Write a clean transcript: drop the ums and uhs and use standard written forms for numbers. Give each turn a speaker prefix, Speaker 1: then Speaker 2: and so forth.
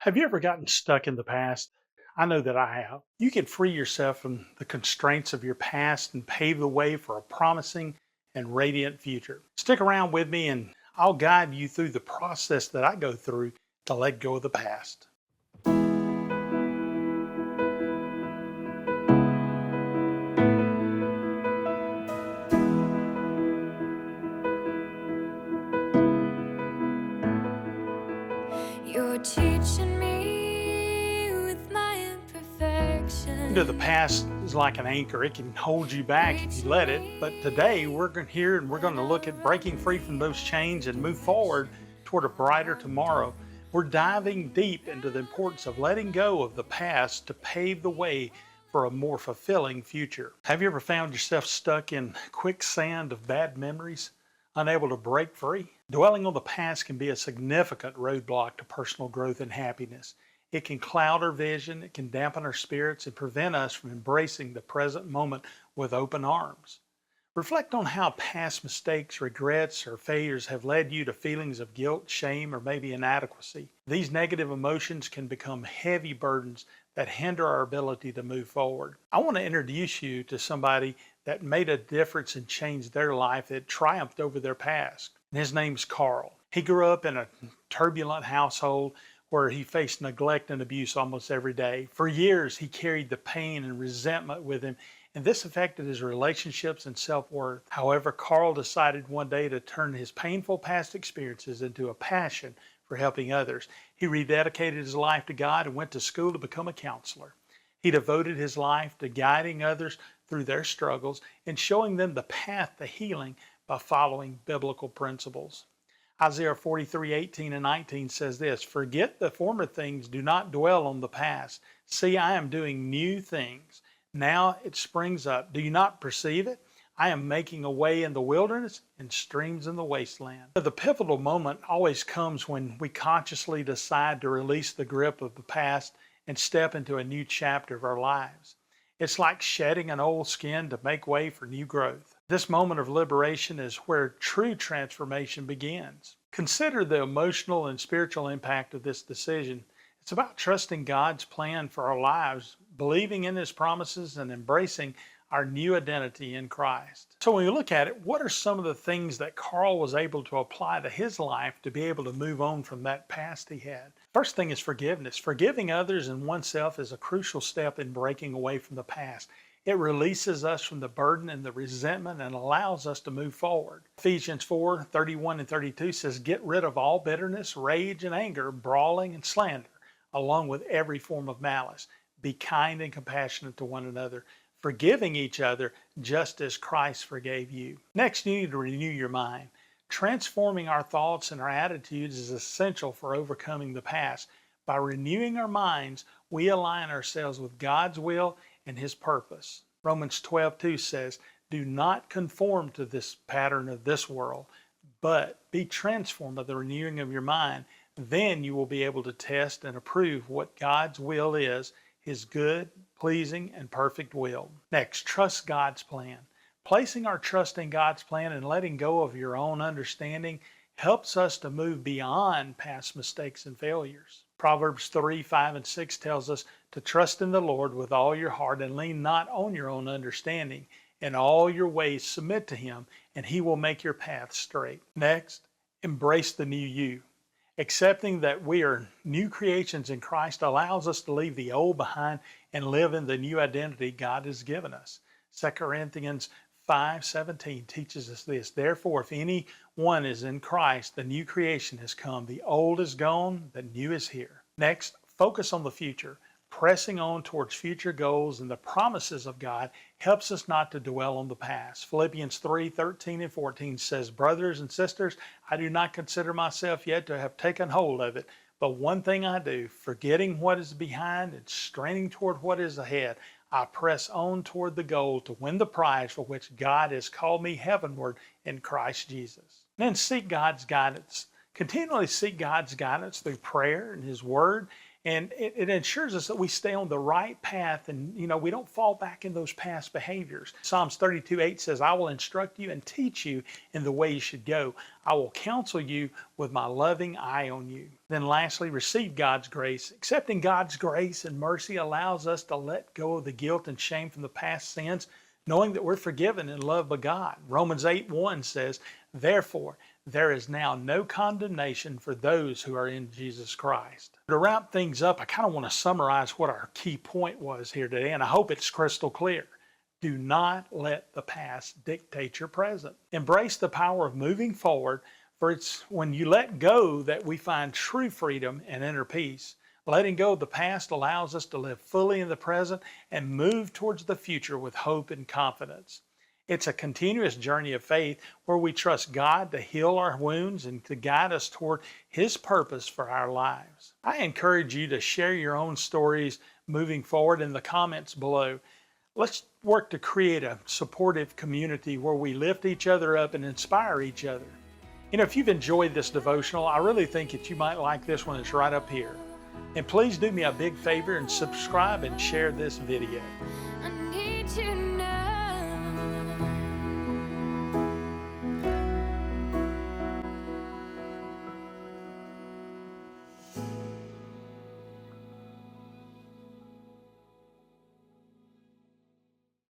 Speaker 1: Have you ever gotten stuck in the past? I know that I have. You can free yourself from the constraints of your past and pave the way for a promising and radiant future. Stick around with me and I'll guide you through the process that I go through to let go of the past.
Speaker 2: You're teaching me with my
Speaker 1: The past
Speaker 2: imperfections.
Speaker 1: is like an anchor. It can hold you back if you
Speaker 2: Reaching
Speaker 1: let it. But today
Speaker 2: me
Speaker 1: we're going here and we're going to look at breaking free from those chains and move forward toward a brighter tomorrow. We're diving deep into the importance of letting go of the past to pave the way for a more fulfilling future. Have you ever found yourself stuck in quicksand of bad memories, unable to break free? Dwelling on the past can be a significant roadblock to personal growth and happiness. It can cloud our vision, it can dampen our spirits, and prevent us from embracing the present moment with open arms. Reflect on how past mistakes, regrets, or failures have led you to feelings of guilt, shame, or maybe inadequacy. These negative emotions can become heavy burdens that hinder our ability to move forward. I want to introduce you to somebody that made a difference and changed their life, that triumphed over their past. And his name's Carl. He grew up in a turbulent household where he faced neglect and abuse almost every day. For years, he carried the pain and resentment with him, and this affected his relationships and self worth. However, Carl decided one day to turn his painful past experiences into a passion for helping others. He rededicated his life to God and went to school to become a counselor. He devoted his life to guiding others through their struggles and showing them the path to healing by following biblical principles. Isaiah 43:18 and 19 says this: Forget the former things, do not dwell on the past. See, I am doing new things. Now it springs up. Do you not perceive it? I am making a way in the wilderness and streams in the wasteland. The pivotal moment always comes when we consciously decide to release the grip of the past and step into a new chapter of our lives. It's like shedding an old skin to make way for new growth. This moment of liberation is where true transformation begins. Consider the emotional and spiritual impact of this decision. It's about trusting God's plan for our lives, believing in His promises, and embracing our new identity in Christ. So, when you look at it, what are some of the things that Carl was able to apply to his life to be able to move on from that past he had? First thing is forgiveness. Forgiving others and oneself is a crucial step in breaking away from the past. It releases us from the burden and the resentment and allows us to move forward. Ephesians 4:31 and 32 says, Get rid of all bitterness, rage, and anger, brawling, and slander, along with every form of malice. Be kind and compassionate to one another, forgiving each other just as Christ forgave you. Next, you need to renew your mind. Transforming our thoughts and our attitudes is essential for overcoming the past. By renewing our minds, we align ourselves with God's will and His purpose. Romans 12:2 says, Do not conform to this pattern of this world, but be transformed by the renewing of your mind. Then you will be able to test and approve what God's will is, His good, pleasing, and perfect will. Next, trust God's plan. Placing our trust in God's plan and letting go of your own understanding helps us to move beyond past mistakes and failures. Proverbs 3:5 and 6 tells us to trust in the Lord with all your heart and lean not on your own understanding. In all your ways submit to Him, and He will make your path straight. Next, embrace the new you. Accepting that we are new creations in Christ allows us to leave the old behind and live in the new identity God has given us. 2 Corinthians 5:17 teaches us this: Therefore, if anyone is in Christ, the new creation has come. The old is gone, the new is here. Next, focus on the future. Pressing on towards future goals and the promises of God helps us not to dwell on the past. Philippians 3:13 and 14 says, Brothers and sisters, I do not consider myself yet to have taken hold of it, but one thing I do, forgetting what is behind and straining toward what is ahead, I press on toward the goal to win the prize for which God has called me heavenward in Christ Jesus. Then seek God's guidance. Continually seek God's guidance through prayer and His Word And it ensures us that we stay on the right path and, we don't fall back in those past behaviors. Psalms 32:8 says, I will instruct you and teach you in the way you should go. I will counsel you with my loving eye on you. Then lastly, receive God's grace. Accepting God's grace and mercy allows us to let go of the guilt and shame from the past sins, knowing that we're forgiven and loved by God. Romans 8:1 says, therefore, there is now no condemnation for those who are in Jesus Christ. To wrap things up, I kind of want to summarize what our key point was here today, and I hope it's crystal clear. Do not let the past dictate your present. Embrace the power of moving forward, for it's when you let go that we find true freedom and inner peace. Letting go of the past allows us to live fully in the present and move towards the future with hope and confidence. It's a continuous journey of faith where we trust God to heal our wounds and to guide us toward His purpose for our lives. I encourage you to share your own stories moving forward in the comments below. Let's work to create a supportive community where we lift each other up and inspire each other. If you've enjoyed this devotional, I really think that you might like this one. It's right up here. And please do me a big favor and subscribe and share this video.